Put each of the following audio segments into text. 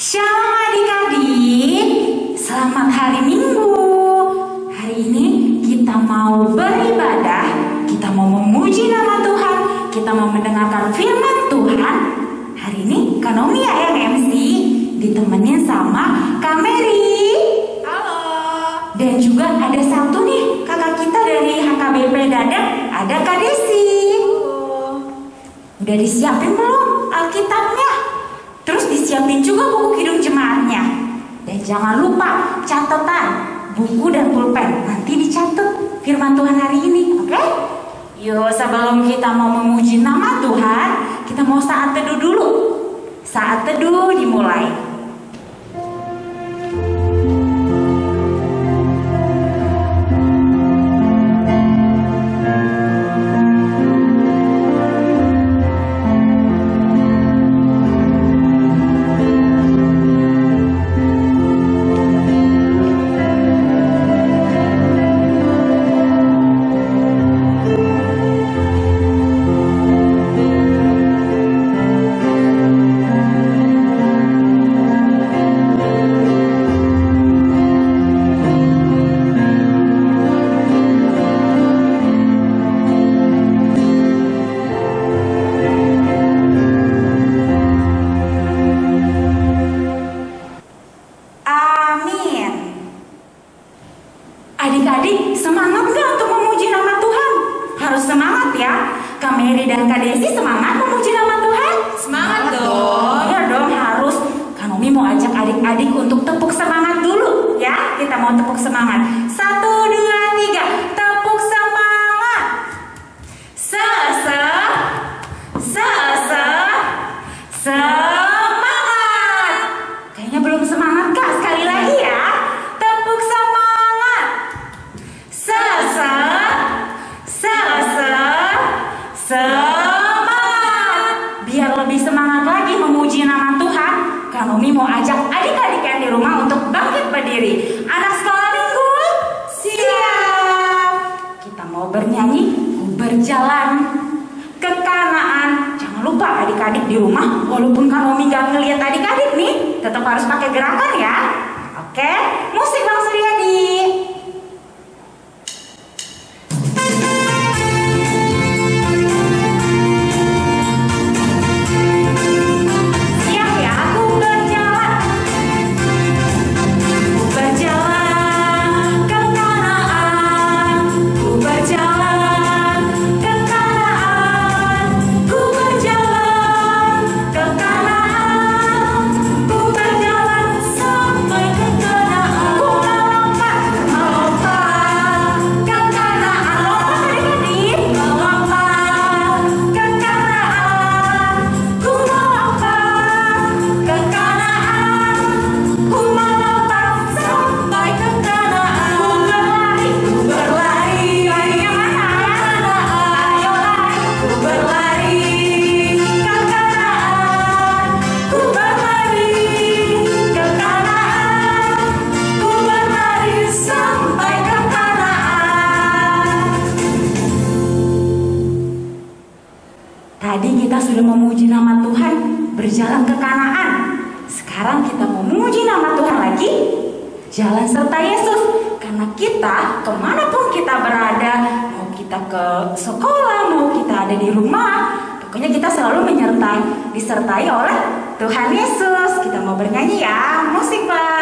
Shalom adik-adik, selamat hari Minggu. Hari ini kita mau beribadah, kita mau memuji nama Tuhan, kita mau mendengarkan firman Tuhan. Hari ini Kak Nomi yang MC, ditemenin sama Kak Mary. Halo. Dan juga ada satu nih kakak kita dari HKBP Dadap, ada Kak Desi. Udah disiapin belum Alkitabnya? Terus disiapin juga buku kidung jemaatnya. Dan jangan lupa catatan, buku dan pulpen. Nanti dicatat firman Tuhan hari ini, oke? Yuk, sebelum kita mau memuji nama Tuhan, kita mau saat teduh dulu. Saat teduh dimulai. Adik-adik, semangat gak untuk memuji nama Tuhan? Harus semangat ya. Kak Mary dan Kak Desi semangat memuji nama Tuhan? Semangat dong. Iya dong, harus. Kak Nomi mau ajak adik-adik untuk tepuk semangat dulu ya. Kita mau tepuk semangat. 1, 2, 3, tepuk semangat. Semangat. Kayaknya belum semangat Kak, sekali lagi ya. Tepuk semangat. Semangat. Biar lebih semangat lagi memuji nama Tuhan, Kak Nomi mau ajak adik-adik yang di rumah untuk bangkit berdiri. Anak sekolah minggu, siap. Kita mau bernyanyi, berjalan ke Kanaan. Jangan lupa adik-adik di rumah, walaupun Kak Nomi gak ngeliat adik-adik nih, tetap harus pakai gerakan ya. Oke, musik Bang Suryadi. Tadi kita sudah memuji nama Tuhan, berjalan ke Kanaan. Sekarang kita mau memuji nama Tuhan lagi, jalan serta Yesus. Karena kita, kemanapun kita berada, mau kita ke sekolah, mau kita ada di rumah, pokoknya kita selalu disertai oleh Tuhan Yesus. Kita mau bernyanyi ya, musik Bang.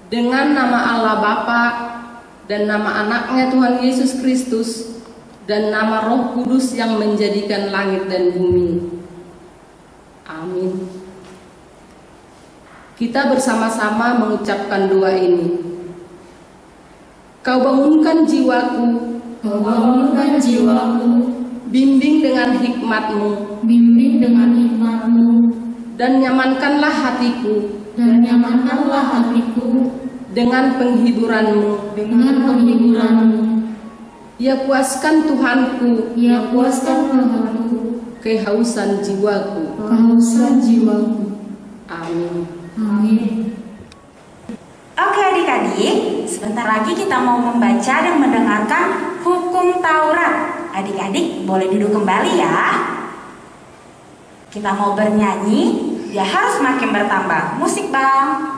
Dengan nama Allah Bapa dan nama anaknya Tuhan Yesus Kristus, dan nama Roh Kudus yang menjadikan langit dan bumi. Amin. Kita bersama-sama mengucapkan doa ini. Kau bangunkan jiwaku, Kau bangunkan jiwaku, bimbing dengan hikmat-Mu, bimbing dengan hikmat-Mu, dan nyamankanlah hatiku dan nyamankanlah hatiku dengan penghiburan-Mu. dengan penghiburan-Mu. Ya puaskan Tuhanku Ya puaskan Tuhanku kehausan jiwaku. kehausan jiwaku. Amin. Amin. Oke adik-adik, sebentar lagi kita mau membaca dan mendengarkan hukum Taurat. Adik-adik boleh duduk kembali ya. Kita mau bernyanyi, ya harus makin bertambah. Musik bang.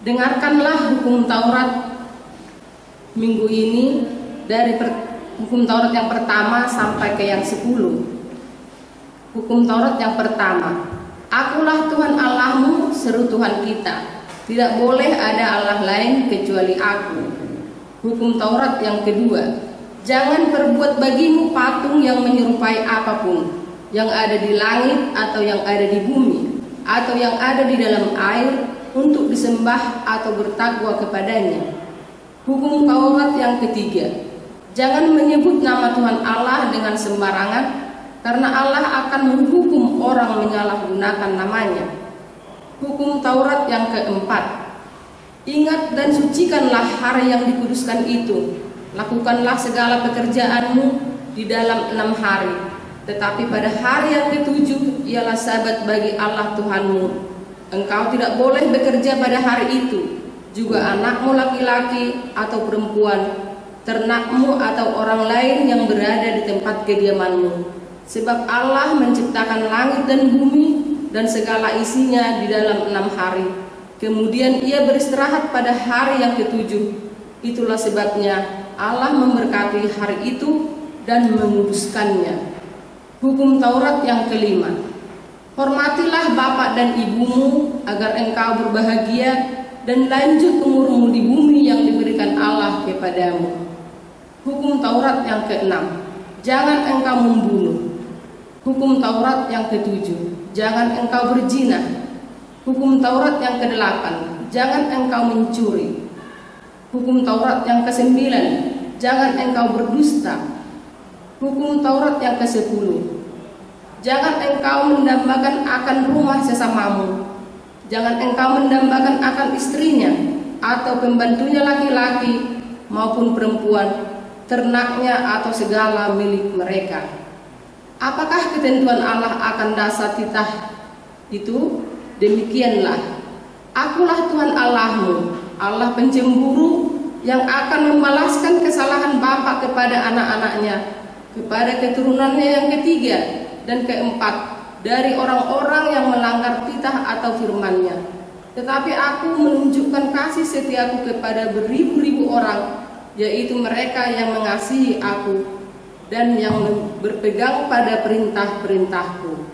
Dengarkanlah hukum Taurat minggu ini dari hukum Taurat yang pertama sampai ke yang 10. Hukum Taurat yang pertama, Akulah Tuhan Allahmu, seru Tuhan kita. Tidak boleh ada Allah lain kecuali Aku. Hukum Taurat yang kedua, jangan perbuat bagimu patung yang menyerupai apapun, yang ada di langit atau yang ada di bumi, atau yang ada di dalam air, untuk disembah atau bertakwa kepadanya. Hukum Taurat yang ketiga, jangan menyebut nama Tuhan Allah dengan sembarangan, karena Allah akan menghukum orang menyalahgunakan namanya. Hukum Taurat yang keempat, ingat dan sucikanlah hari yang dikuduskan itu. Lakukanlah segala pekerjaanmu di dalam 6 hari, tetapi pada hari yang ke-7 ialah sabat bagi Allah Tuhanmu. Engkau tidak boleh bekerja pada hari itu, juga anakmu laki-laki atau perempuan, ternakmu atau orang lain yang berada di tempat kediamanmu. Sebab Allah menciptakan langit dan bumi dan segala isinya di dalam 6 hari. Kemudian ia beristirahat pada hari yang ke-7. Itulah sebabnya Allah memberkati hari itu dan menguduskannya. Hukum Taurat yang kelima, hormatilah bapak dan ibumu agar engkau berbahagia dan lanjut umurmu di bumi yang diberikan Allah kepadamu. Hukum Taurat yang keenam, jangan engkau membunuh. Hukum Taurat yang ketujuh, jangan engkau berzina. Hukum Taurat yang kedelapan, jangan engkau mencuri. Hukum Taurat yang kesembilan, jangan engkau berdusta. Hukum Taurat yang ke-10, jangan engkau mendambakan akan rumah sesamamu. Jangan engkau mendambakan akan istrinya atau pembantunya laki-laki maupun perempuan, ternaknya atau segala milik mereka. Apakah ketentuan Allah akan dasar titah itu? Demikianlah, Akulah Tuhan Allahmu, Allah pencemburu yang akan membalaskan kesalahan bapa kepada anak-anaknya, kepada keturunannya yang ketiga dan keempat dari orang-orang yang melanggar titah atau firman-Nya. Tetapi Aku menunjukkan kasih setiaku kepada beribu-ribu orang, yaitu mereka yang mengasihi Aku dan yang berpegang pada perintah-perintahku.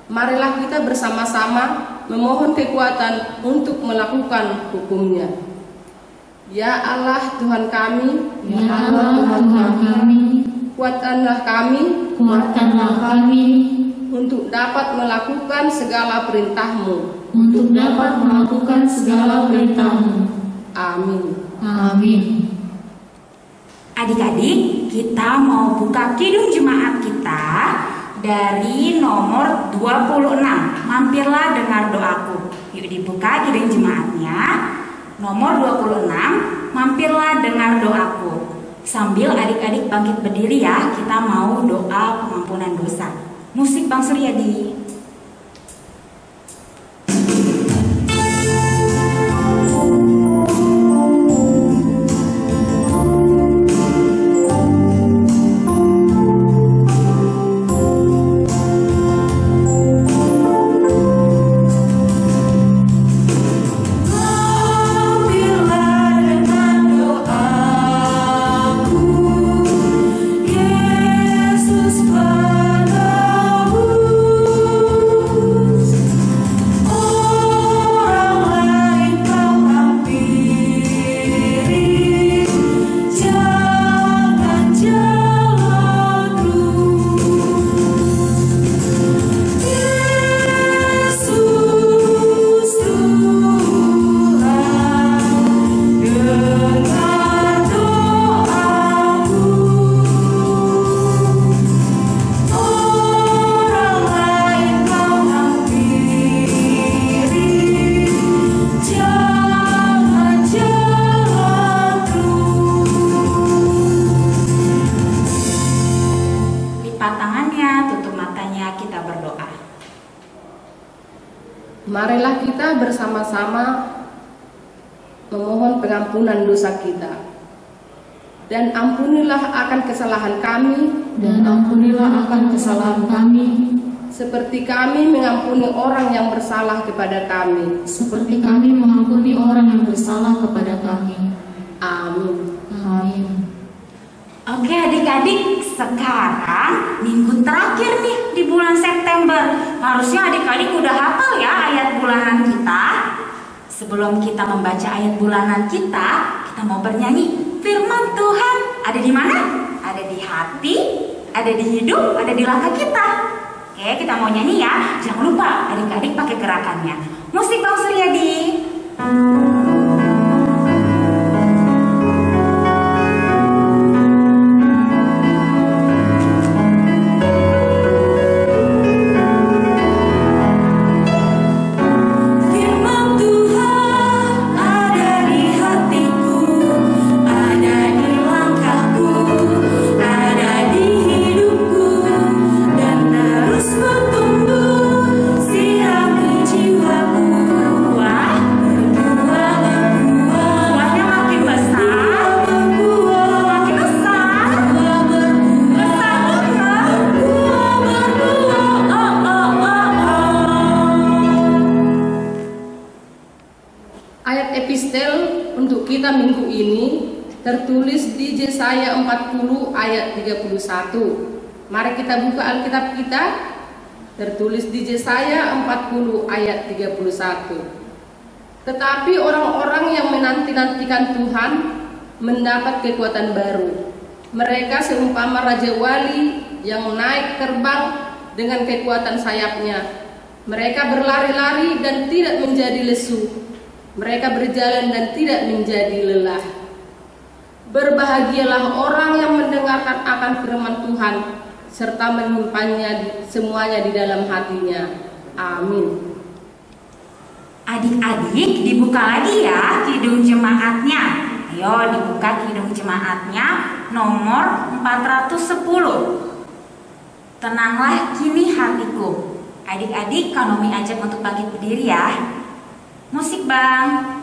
Marilah kita bersama-sama memohon kekuatan untuk melakukan hukum-Nya. Ya Allah Tuhan kami, Ya Allah Tuhan kami, kuatkanlah kami untuk dapat melakukan segala perintah-Mu. untuk dapat melakukan segala perintah-Mu. Amin. Amin. Adik-adik, kita mau buka kidung jemaat kita. dari nomor 26. Mampirlah dengar doaku. Yuk dibuka kidung jemaatnya. Nomor 26, mampirlah dengar doaku. Sambil adik-adik bangkit berdiri ya, kita mau doa pengampunan dosa. Musik Bang Suryadi. Marilah kita bersama-sama memohon pengampunan dosa kita. Dan ampunilah akan kesalahan kami, dan ampunilah akan kesalahan kami, seperti kami mengampuni orang yang bersalah kepada kami. seperti kami mengampuni orang yang bersalah kepada kami. Amin. Amin. Oke adik-adik, sekarang minggu terakhir nih di bulan September. Harusnya adik-adik udah hafal ya ayat bulanan kita. Sebelum kita membaca ayat bulanan kita mau bernyanyi. Firman Tuhan ada di mana? Ada di hati, ada di hidup, ada di langkah kita. Oke, kita mau nyanyi ya. Jangan lupa adik-adik pakai gerakannya. Musik Bang Suryadi. Kita minggu ini tertulis di Yesaya 40 ayat 31. Mari kita buka Alkitab kita. Tertulis di Yesaya 40 ayat 31. Tetapi orang-orang yang menanti-nantikan Tuhan mendapat kekuatan baru. Mereka seumpama raja wali yang naik terbang dengan kekuatan sayapnya. Mereka berlari-lari dan tidak menjadi lesu. Mereka berjalan dan tidak menjadi lelah. Berbahagialah orang yang mendengarkan akan firman Tuhan serta menyimpannya semuanya di dalam hatinya. Amin. Adik-adik dibuka lagi ya kidung jemaatnya. Ayo dibuka kidung jemaatnya nomor 410. Tenanglah kini hatiku. Adik-adik Kanomi ajak untuk bangkit berdiri ya. Musik Bang.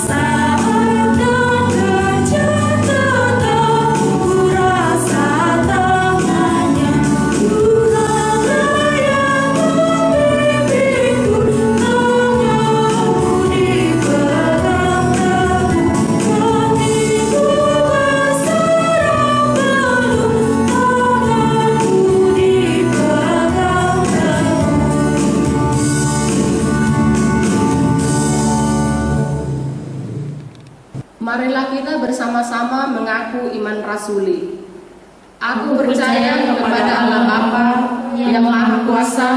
Saat dan kerja tetap ku rasakan. Marilah kita bersama-sama mengaku iman rasuli. Aku percaya kepada Allah Bapa yang Maha Kuasa,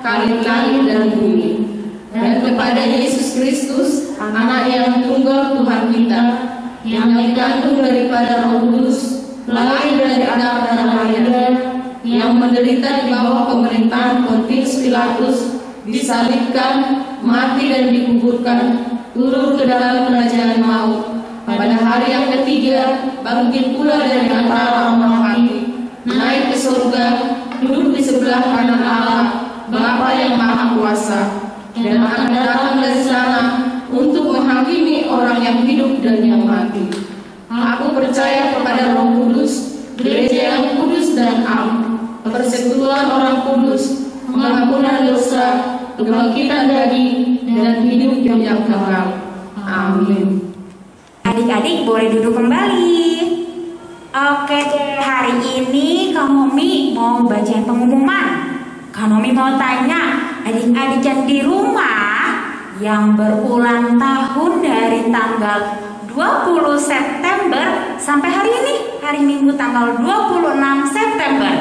Khalik langit dan bumi, dan kepada Yesus Kristus, Anak yang tunggal Tuhan kita, yang dikandung daripada Roh Kudus, lahir dari Adam dan Maria, yang menderita di bawah pemerintahan Pontius Pilatus, disalibkan, mati dan dikuburkan, turun ke dalam kerajaan maut. Pada hari yang ketiga, bangkit pula dari antara orang mati, naik ke surga, duduk di sebelah kanan Allah, Bapa yang Maha Kuasa, dan akan datang dari sana untuk menghakimi orang yang hidup dan yang mati. Aku percaya kepada Roh Kudus, gereja yang kudus dan am, persekutuan orang kudus, pengampunan dosa, kebangkitan daging, dan hidup yang kekal. Amin. Adik-adik boleh duduk kembali. Oke deh, hari ini Kak Nomi mau bacain pengumuman. Kak Nomi mau tanya, adik-adik yang di rumah yang berulang tahun dari tanggal 20 September sampai hari ini, hari Minggu tanggal 26 September,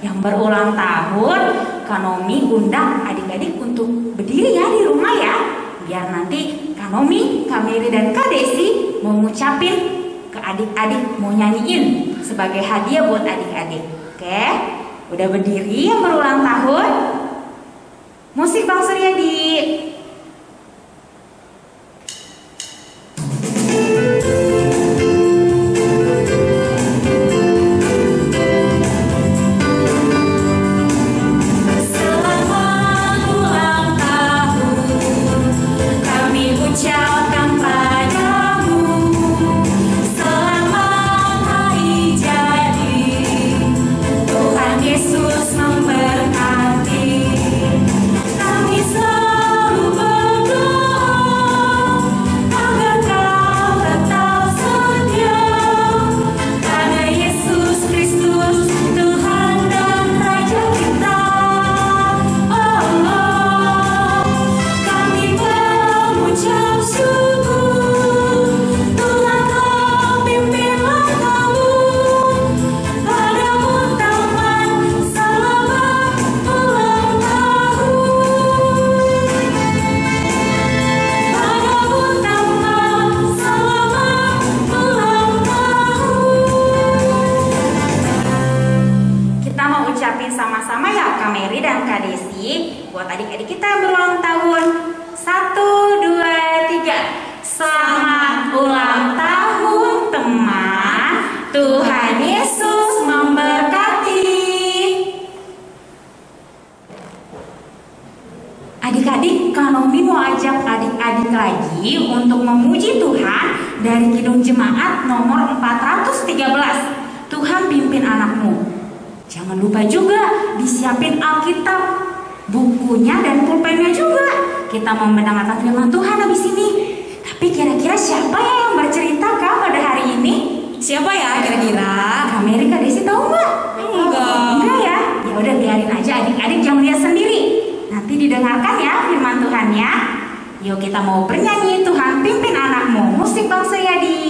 yang berulang tahun, Kak Nomi undang adik-adik untuk berdiri ya di rumah ya, biar nanti Kak Nomi, Kak Mary, dan Kak Desi mau ngucapin ke adik-adik, mau nyanyiin sebagai hadiah buat adik-adik. Oke, udah berdiri yang berulang tahun. Musik Bang Suryadi. Yesus memberkati. Kami buat adik-adik kita yang berulang tahun. 1, 2, 3. Selamat ulang tahun teman. Tuhan Yesus memberkati. Adik-adik, Kak Nomi mau ajak adik-adik lagi untuk memuji Tuhan dari Kidung Jemaat nomor 413. Tuhan pimpin anakmu. Jangan lupa juga disiapin Alkitab, bukunya dan pulpennya juga. Kita mau mendengarkan firman Tuhan habis ini. Tapi kira-kira siapa ya yang bercerita Kak pada hari ini? Siapa ya kira-kira? Kak Mary, Kak Desi tahu nggak? Enggak ya? Ya udah biarin aja adik-adik yang lihat sendiri. Nanti didengarkan ya firman Tuhannya. Yuk kita mau bernyanyi Tuhan pimpin anakmu. Musik Bang Suryadi.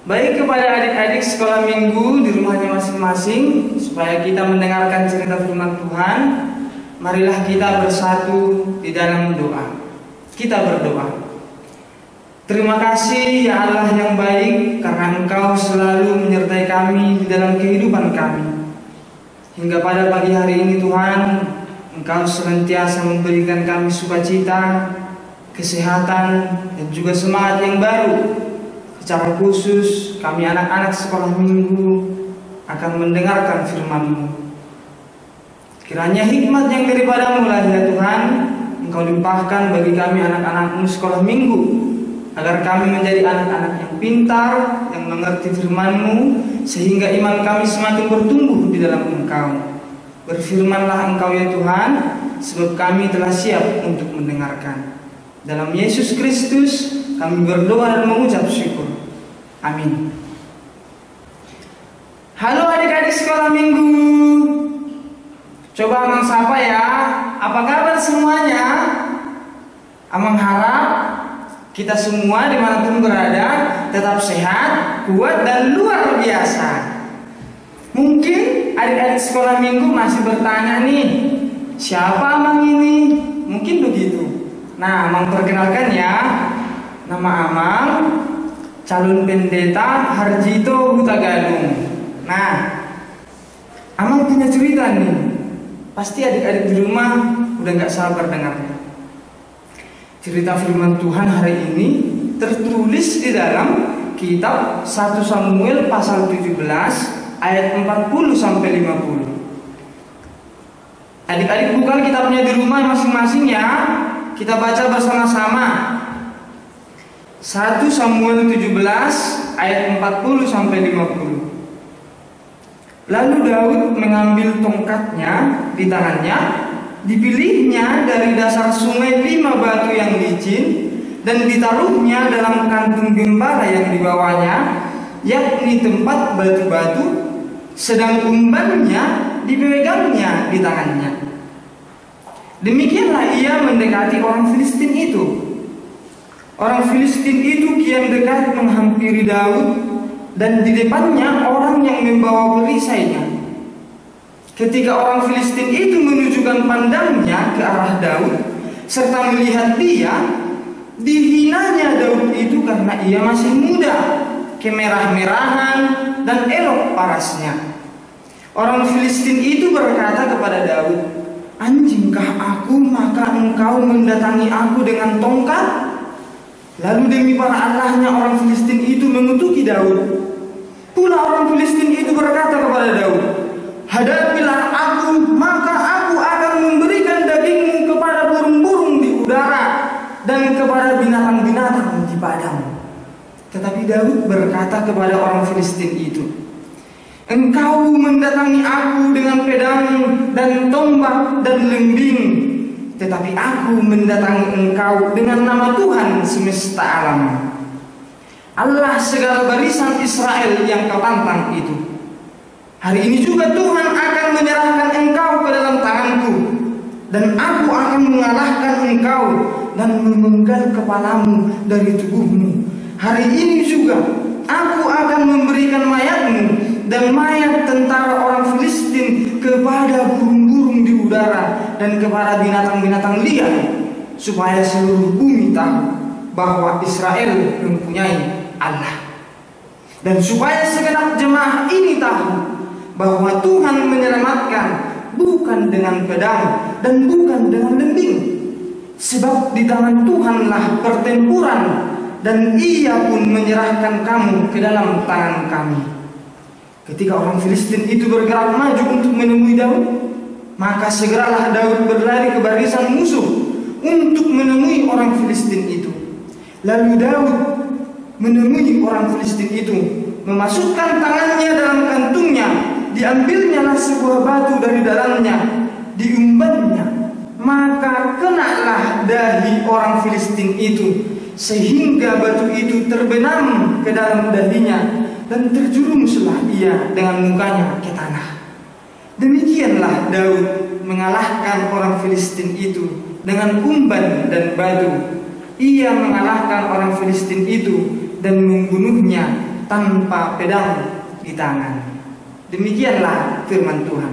Baik, kepada adik-adik sekolah minggu di rumahnya masing-masing, supaya kita mendengarkan cerita firman Tuhan. marilah kita bersatu di dalam doa. Kita berdoa. Terima kasih ya Allah yang baik, karena Engkau selalu menyertai kami di dalam kehidupan kami. Hingga pada pagi hari ini Tuhan, Engkau senantiasa memberikan kami sukacita, kesehatan, dan juga semangat yang baru. Secara khusus kami anak-anak sekolah minggu akan mendengarkan firman-Mu. Kiranya hikmat yang daripadamu lah ya Tuhan, Engkau limpahkan bagi kami anak-anak-Mu sekolah minggu, agar kami menjadi anak-anak yang pintar, yang mengerti firman-Mu, sehingga iman kami semakin bertumbuh di dalam Engkau. Berfirmanlah Engkau ya Tuhan, sebab kami telah siap untuk mendengarkan. Dalam Yesus Kristus kami berdoa dan mengucap syukur. Amin. Halo adik-adik sekolah minggu. Coba Amang sapa ya. Apa kabar semuanya? Amang harap kita semua dimanapun berada tetap sehat, kuat, dan luar biasa. Mungkin adik-adik sekolah minggu masih bertanya nih, siapa Amang ini? Mungkin begitu. Nah, Amang perkenalkan ya. Nama Amang calon pendeta Harjito Hutagalung. Nah, Amang punya cerita nih. Pasti adik-adik di rumah udah gak sabar dengarnya. Cerita firman Tuhan hari ini tertulis di dalam kitab 1 Samuel pasal 17 ayat 40 sampai 50. Adik-adik buka kitabnya di rumah masing-masing ya. Kita baca bersama-sama. 1 Samuel 17 ayat 40 sampai 50. Lalu Daud mengambil tongkatnya di tangannya. Dipilihnya dari dasar sungai 5 batu yang licin dan ditaruhnya dalam kantung gembala yang dibawanya, yakni tempat batu-batu, sedang umbannya dipegangnya di tangannya. Demikianlah ia mendekati orang Filistin itu. Orang Filistin itu kian dekat menghampiri Daud, dan di depannya orang yang membawa perisainya. Ketika orang Filistin itu menunjukkan pandangnya ke arah Daud serta melihat dia, dihinanya Daud itu karena ia masih muda, kemerah-merahan, dan elok parasnya. Orang Filistin itu berkata kepada Daud, "Anjingkah aku maka engkau mendatangi aku dengan tongkat?" Lalu demi para allahnya orang Filistin itu mengutuki Daud. Pula orang Filistin itu berkata kepada Daud, "Hadapilah aku, maka aku akan memberikan dagingmu kepada burung-burung di udara dan kepada binatang-binatang di padang." Tetapi Daud berkata kepada orang Filistin itu, "Engkau mendatangi aku dengan pedang dan tombak dan lembing, tetapi aku mendatangi engkau dengan nama Tuhan semesta alam, Allah segala barisan Israel yang kau tantang itu. Hari ini juga Tuhan akan menyerahkan engkau ke dalam tanganku, dan aku akan mengalahkan engkau dan memenggal kepalamu dari tubuhmu. Hari ini juga aku akan memberikan mayatmu dan mayat tentara orang Filistin kepada burung-burung di udara dan kepada binatang-binatang liar, supaya seluruh bumi tahu bahwa Israel mempunyai Allah, dan supaya segenap jemaah ini tahu bahwa Tuhan menyelamatkan bukan dengan pedang dan bukan dengan lembing, sebab di tangan Tuhanlah pertempuran, dan Ia pun menyerahkan kamu ke dalam tangan kami." Ketika orang Filistin itu bergerak maju untuk menemui Daud, maka segeralah Daud berlari ke barisan musuh untuk menemui orang Filistin itu. Lalu Daud menemui orang Filistin itu, memasukkan tangannya dalam kantungnya, diambilnyalah sebuah batu dari dalamnya, diumbannya, maka kenalah dahi orang Filistin itu, sehingga batu itu terbenam ke dalam dahinya, dan terjerumuslah ia dengan mukanya ke tanah. Demikianlah Daud mengalahkan orang Filistin itu dengan umban dan batu. Ia mengalahkan orang Filistin itu dan membunuhnya tanpa pedang di tangan. Demikianlah firman Tuhan.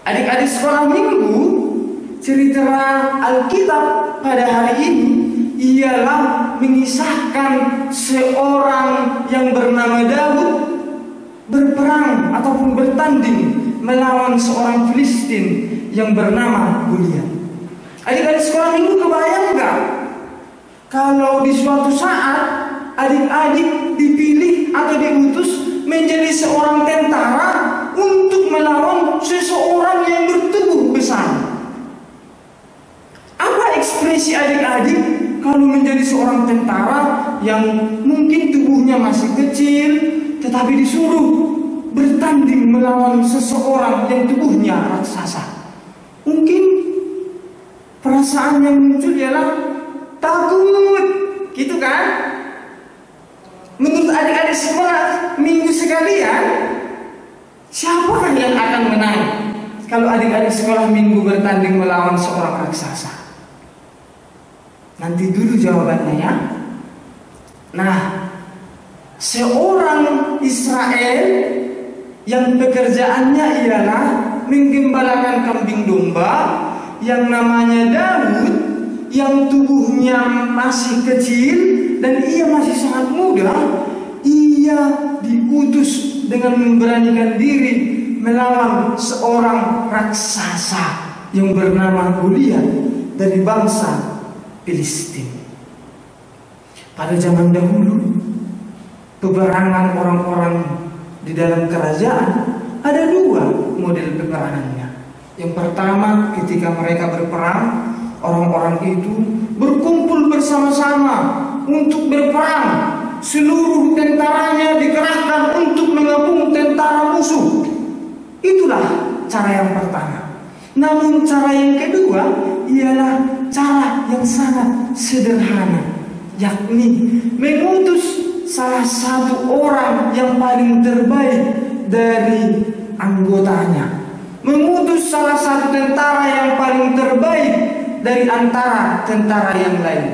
Adik-adik sekolah minggu, cerita Alkitab pada hari ini ialah mengisahkan seorang yang bernama Daud berperang ataupun bertanding melawan seorang Filistin yang bernama Goliat. Adik-adik sekolah minggu, kebayang nggak kalau di suatu saat adik-adik dipilih atau diutus menjadi seorang tentara untuk melawan seseorang yang bertubuh besar? Apa ekspresi adik-adik kalau menjadi seorang tentara yang mungkin tubuhnya masih kecil, tetapi disuruh bertanding melawan seseorang yang tubuhnya raksasa? Mungkin perasaan yang muncul ialah takut, gitu kan? Menurut adik-adik sekolah minggu sekalian, siapakah yang akan menang kalau adik-adik sekolah minggu bertanding melawan seorang raksasa? Nanti dulu jawabannya ya. Nah, seorang Israel yang pekerjaannya ialah menggembalakan kambing domba, yang namanya Daud, yang tubuhnya masih kecil dan ia masih sangat muda, ia diutus dengan memberanikan diri melawan seorang raksasa yang bernama Goliat dari bangsa Filistin. Pada zaman dahulu, peperangan orang-orang di dalam kerajaan ada dua model peperangannya. Yang pertama, ketika mereka berperang, orang-orang itu berkumpul bersama-sama untuk berperang. Seluruh tentaranya dikerahkan untuk mengepung tentara musuh. Itulah cara yang pertama. Namun cara yang kedua ialah cara yang sangat sederhana, yakni mengutus salah satu orang yang paling terbaik dari anggotanya, mengutus salah satu tentara yang paling terbaik dari antara tentara yang lain.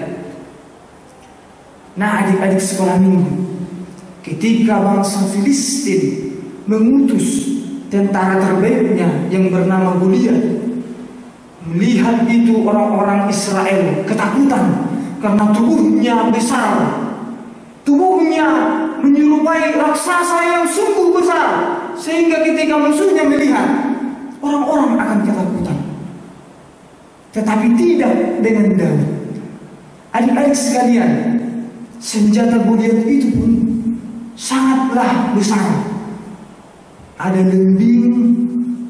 Nah, adik-adik sekolah minggu, ketika bangsa Filistin mengutus tentara terbaiknya yang bernama Goliat, melihat itu orang-orang Israel ketakutan karena tubuhnya besar, tubuhnya menyerupai raksasa yang sungguh besar, sehingga ketika musuhnya melihat, orang-orang akan ketakutan. Tetapi tidak dengan Daud. Adik-adik sekalian, senjata Goliat itu pun sangatlah besar. Ada lembing,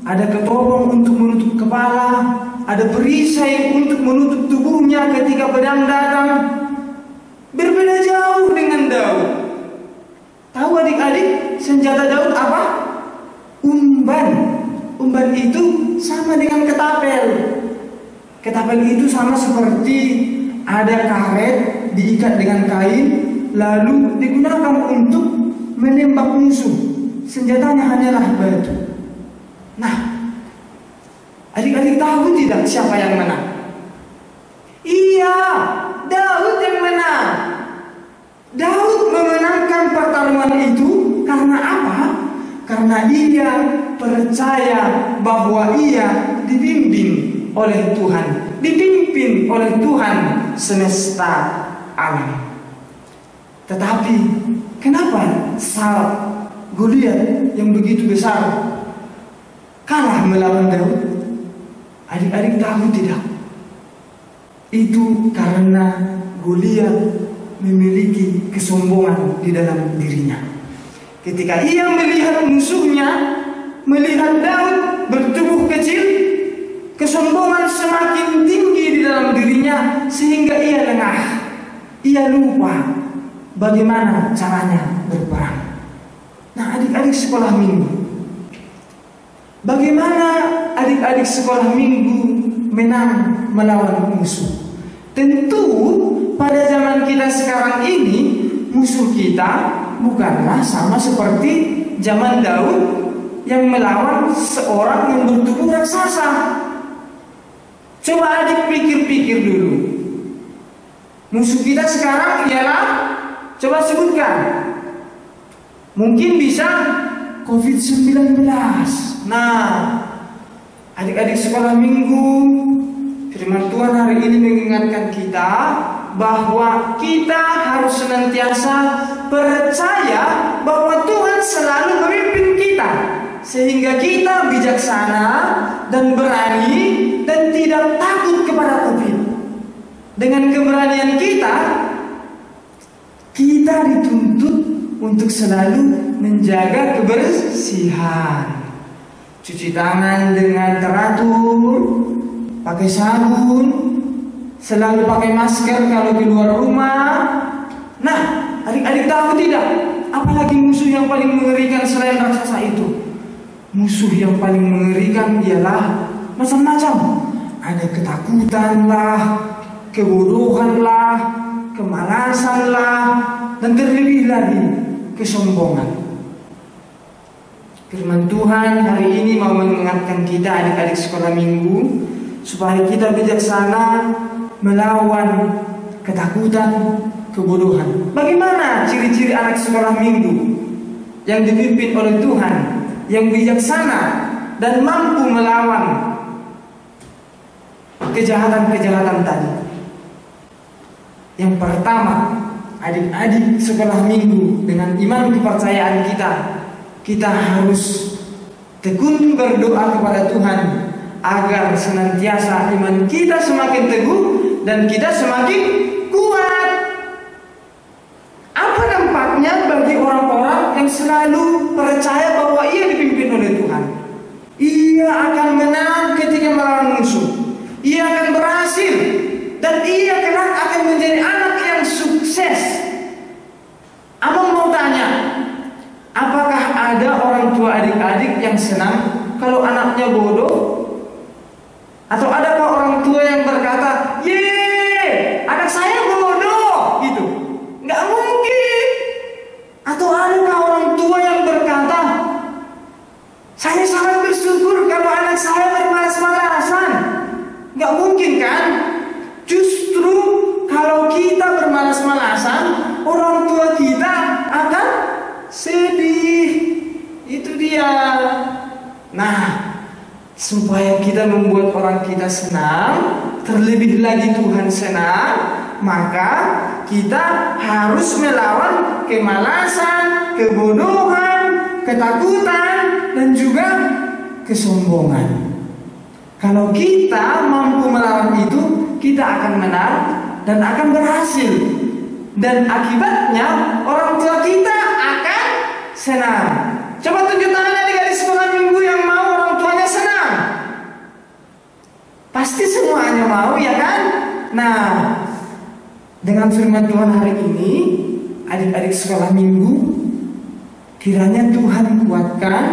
ada ketopong untuk menutup kepala, ada perisai untuk menutup tubuhnya ketika pedang datang. Berbeda jauh dengan Daud. Tahu adik-adik senjata Daud apa? Umban. Umban itu sama dengan ketapel. Ketapel itu sama seperti ada karet diikat dengan kain, lalu digunakan untuk menembak musuh. Senjatanya hanyalah batu. Nah, adik-adik tahu tidak siapa yang menang? Iya, Daud yang menang. Daud memenangkan pertarungan itu karena apa? Karena ia percaya bahwa ia dibimbing oleh Tuhan, dipimpin oleh Tuhan semesta alam. Tetapi kenapa Goliat yang begitu besar kalah melawan Daud? Adik-adik tahu tidak? Itu karena Goliat memiliki kesombongan di dalam dirinya. Ketika ia melihat musuhnya, melihat Daud bertubuh kecil, kesombongan semakin tinggi di dalam dirinya sehingga ia lengah. Ia lupa bagaimana caranya berperang. Nah, adik-adik sekolah minggu, bagaimana adik-adik sekolah minggu menang melawan musuh? Tentu pada zaman kita sekarang ini, musuh kita bukanlah sama seperti zaman Daud yang melawan seorang yang bertubuh raksasa. Coba adik pikir-pikir dulu. Musuh kita sekarang ialah, coba sebutkan. Mungkin bisa COVID-19. Nah, Adik-adik sekolah minggu, firman Tuhan hari ini mengingatkan kita bahwa kita harus senantiasa percaya bahwa Tuhan selalu memimpin kita, sehingga kita bijaksana dan berani dan tidak takut kepada COVID. Dengan keberanian kita dituntut untuk selalu menjaga kebersihan, cuci tangan dengan teratur, pakai sabun, selalu pakai masker kalau keluar rumah. Nah, adik-adik tahu tidak? Apalagi musuh yang paling mengerikan selain raksasa itu? Musuh yang paling mengerikan ialah macam-macam. Ada ketakutan lah, kebodohan lah, kemalasan lah, dan terlebih lagi kesombongan. Firman Tuhan hari ini mau mengingatkan kita adik-adik sekolah minggu supaya kita bijaksana melawan ketakutan, kebodohan. Bagaimana ciri-ciri anak sekolah minggu yang dipimpin oleh Tuhan, yang bijaksana dan mampu melawan kejahatan-kejahatan tadi? Yang pertama, adik-adik sekolah minggu, dengan iman kepercayaan kita harus tekun berdoa kepada Tuhan agar senantiasa iman kita semakin teguh dan kita semakin kuat. Apa dampaknya bagi orang-orang yang selalu percaya bahwa ia dipimpin oleh Tuhan? Ia akan menang ketika melawan musuh. Ia akan berhasil dan ia kelak akan menjadi anak yang sukses. Abang mau tanya, apakah ada orang tua adik-adik yang senang kalau anaknya bodoh? Atau adakah orang tua yang berkata, "Ye, anak saya bodoh," gitu? Nggak mungkin. Atau adakah orang tua yang berkata, "Saya sangat bersyukur kalau anak saya bermalas-malasan"? Nggak mungkin kan? Justru kalau kita bermalas-malasan, orang tua kita akan sedih. Itu dia. Nah, supaya kita membuat orang kita senang, terlebih lagi Tuhan senang, maka kita harus melawan kemalasan, kebodohan, ketakutan, dan juga kesombongan. Kalau kita mampu melawan itu, kita akan menang dan akan berhasil. Dan akibatnya orang tua kita akan senang. Coba tunjuk tangan adik-adik sekolah minggu yang mau orang tuanya senang. Pasti semuanya mau, ya kan? Nah, dengan firman Tuhan hari ini, adik-adik sekolah minggu, kiranya Tuhan kuatkan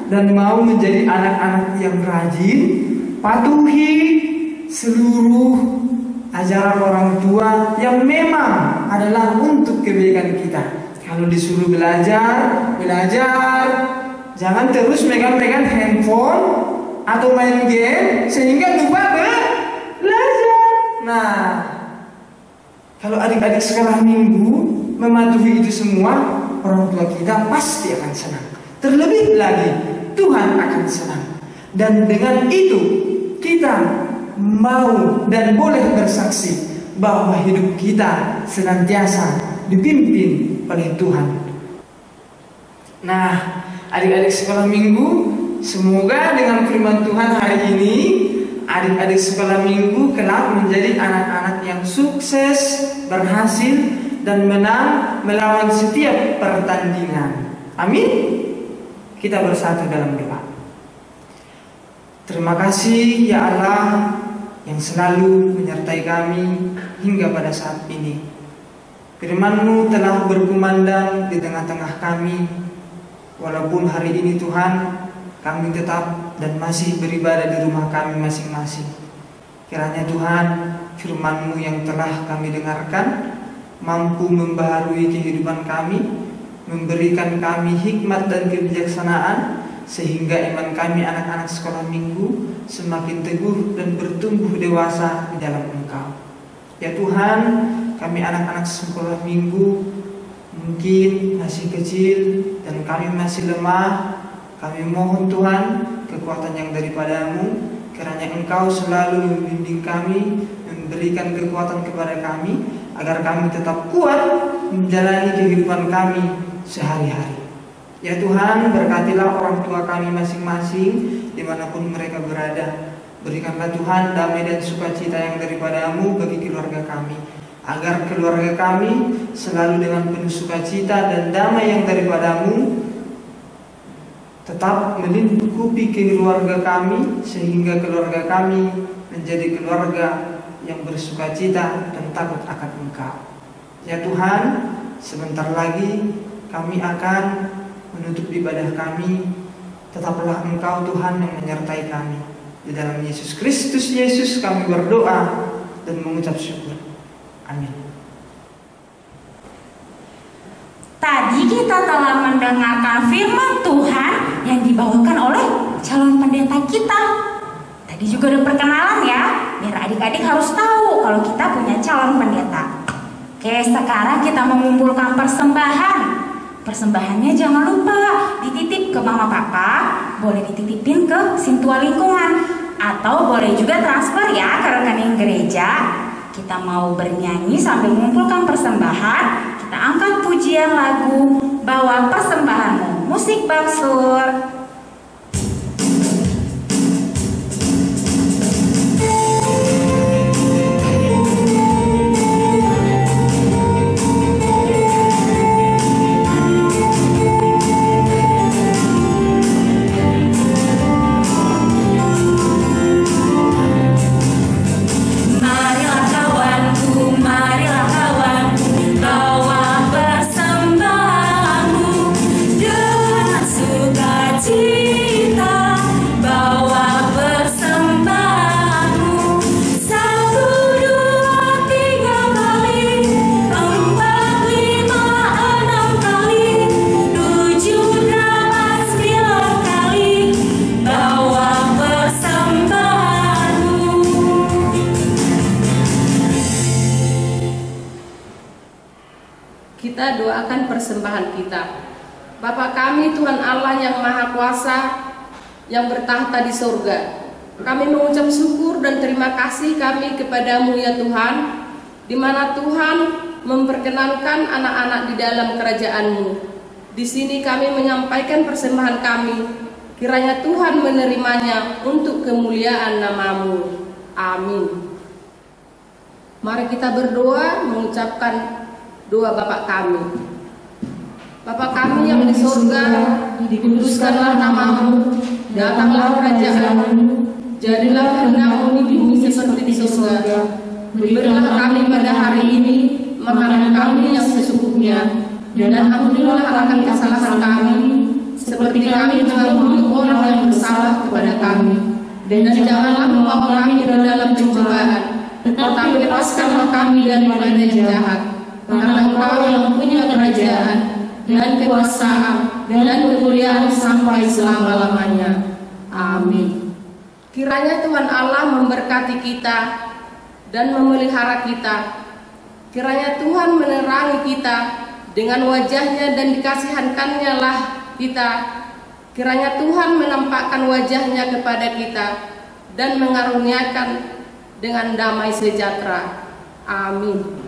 dan mau menjadi anak-anak yang rajin, patuhi seluruh ajaran orang tua yang memang adalah untuk kebaikan kita. Kalau disuruh belajar, jangan terus megang-megang handphone atau main game sehingga lupa belajar. Nah, kalau adik-adik sekolah minggu mematuhi itu semua, orang tua kita pasti akan senang. Terlebih lagi, Tuhan akan senang. Dan dengan itu, kita mau dan boleh bersaksi bahwa hidup kita senantiasa dipimpin oleh Tuhan. Nah, adik-adik sekolah minggu, semoga dengan firman Tuhan hari ini, adik-adik sekolah minggu kelak menjadi anak-anak yang sukses, berhasil, dan menang melawan setiap pertandingan. Amin. Kita bersatu dalam doa. Terima kasih ya Allah yang selalu menyertai kami hingga pada saat ini. Firman-Mu telah berkumandang di tengah-tengah kami. Walaupun hari ini Tuhan, kami tetap dan masih beribadah di rumah kami masing-masing. Kiranya Tuhan, firman-Mu yang telah kami dengarkan mampu membaharui kehidupan kami, memberikan kami hikmat dan kebijaksanaan, sehingga iman kami anak-anak sekolah minggu semakin teguh dan bertumbuh dewasa di dalam Engkau. Ya Tuhan, kami anak-anak sekolah minggu mungkin masih kecil dan kami masih lemah. Kami mohon Tuhan kekuatan yang daripada-Mu kiranya Engkau selalu membimbing kami, memberikan kekuatan kepada kami, agar kami tetap kuat menjalani kehidupan kami sehari-hari. Ya Tuhan, berkatilah orang tua kami masing-masing dimanapun mereka berada. Berikanlah Tuhan damai dan sukacita yang daripada-Mu bagi keluarga kami, agar keluarga kami selalu dengan penuh sukacita dan damai yang daripada-Mu tetap melingkupi keluarga kami, sehingga keluarga kami menjadi keluarga yang bersukacita dan takut akan Engkau. Ya Tuhan, sebentar lagi kami akan menutup ibadah kami. Tetaplah Engkau Tuhan yang menyertai kami. Di dalam Yesus Kristus Yesus kami berdoa dan mengucap syukur. Amin. Tadi kita telah mendengarkan firman Tuhan yang dibawakan oleh calon pendeta kita. Tadi juga ada perkenalan ya, biar adik-adik harus tahu kalau kita punya calon pendeta. Oke, sekarang kita mengumpulkan persembahan. Persembahannya jangan lupa dititip ke mama papa, boleh dititipin ke Sintua Lingkungan, atau boleh juga transfer ya ke rekening gereja. Kita mau bernyanyi sambil mengumpulkan persembahan. Kita angkat pujian lagu Bawa Persembahanmu, musik Bamsur. Kita doakan persembahan kita. Bapa kami Tuhan Allah yang Maha Kuasa, yang bertahta di surga, kami mengucap syukur dan terima kasih kami kepadamu ya Tuhan, di mana Tuhan memperkenankan anak-anak di dalam kerajaan-Mu. Di sini kami menyampaikan persembahan kami, kiranya Tuhan menerimanya untuk kemuliaan nama-Mu. Amin. Mari kita berdoa mengucapkan doa Bapa kami. Bapa kami yang di surga, dikuduskanlah nama-Mu, datanglah kerajaan-Mu, jadilah kehendak-Mu di bumi seperti di surga. Berilah kami pada hari ini makanan kami yang secukupnya, dan ampunilah akan kesalahan kami, seperti kami mengampuni orang yang bersalah kepada kami. Dan janganlah membawa kami ke dalam pencobaan, tetapi lepaskanlah kami daripada yang jahat. Karena Engkau yang punya kerajaan dan kekuasaan dan kemuliaan sampai selama-lamanya. Amin. Kiranya Tuhan Allah memberkati kita dan memelihara kita. Kiranya Tuhan menerangi kita dengan wajahnya dan dikasihankannya lah kita. Kiranya Tuhan menampakkan wajahnya kepada kita dan mengaruniakan dengan damai sejahtera. Amin.